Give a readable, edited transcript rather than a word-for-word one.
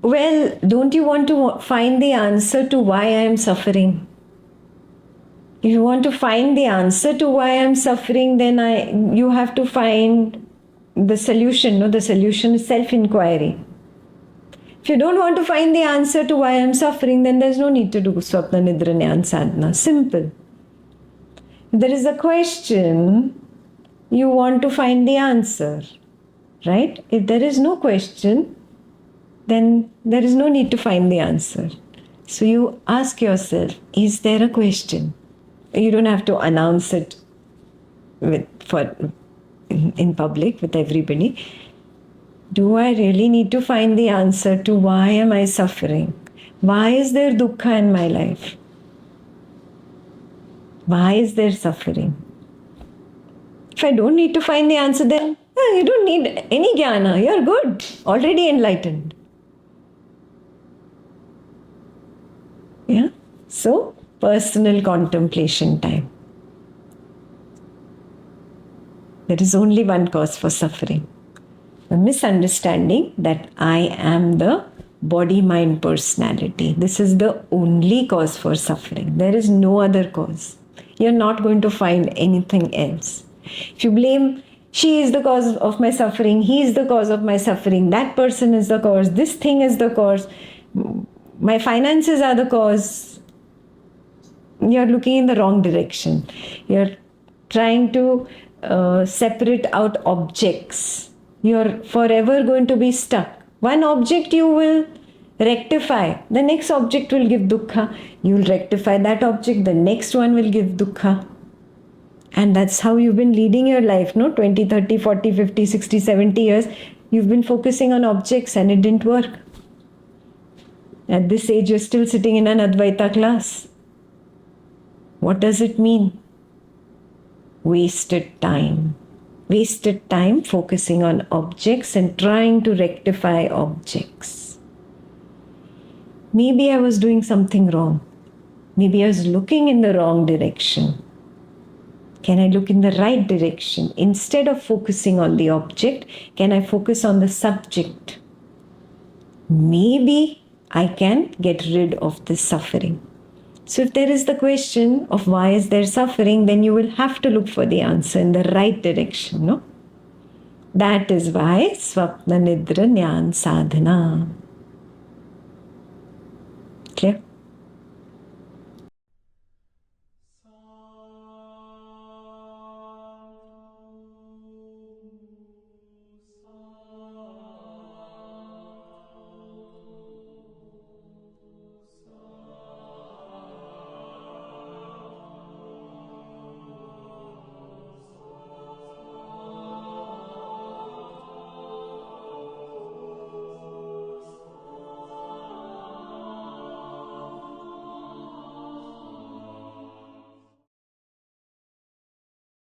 Well, don't you want to find the answer to why I am suffering? If you want to find the answer to why I'm suffering, then you have to find the solution. No, the solution is self-inquiry. If you don't want to find the answer to why I'm suffering, then there's no need to do Swapna Nidra Jnana Sadhana. Simple. If there is a question, you want to find the answer. Right? If there is no question, then there is no need to find the answer. So you ask yourself, is there a question? You don't have to announce it in public with everybody. Do I really need to find the answer to why am I suffering? Why is there dukkha in my life? Why is there suffering? If I don't need to find the answer, then you don't need any jnana. You're good, already enlightened. Yeah? So, personal contemplation time. There is only one cause for suffering. The misunderstanding that I am the body-mind personality. This is the only cause for suffering. There is no other cause. You're not going to find anything else. If you blame, she is the cause of my suffering, he is the cause of my suffering, that person is the cause, this thing is the cause, my finances are the cause, you're looking in the wrong direction. You're trying to separate out objects. You're forever going to be stuck. One object you will rectify, the next object will give dukkha. You will rectify that object, the next one will give dukkha. And that's how you've been leading your life, no? 20, 30, 40, 50, 60, 70 years. You've been focusing on objects and it didn't work. At this age, you're still sitting in an Advaita class. What does it mean? Wasted time. Wasted time focusing on objects and trying to rectify objects. Maybe I was doing something wrong. Maybe I was looking in the wrong direction. Can I look in the right direction? Instead of focusing on the object, can I focus on the subject? Maybe I can get rid of this suffering. So if there is the question of why is there suffering, then you will have to look for the answer in the right direction, no? That is why Swapna Nidra Jnana Sadhana. Clear?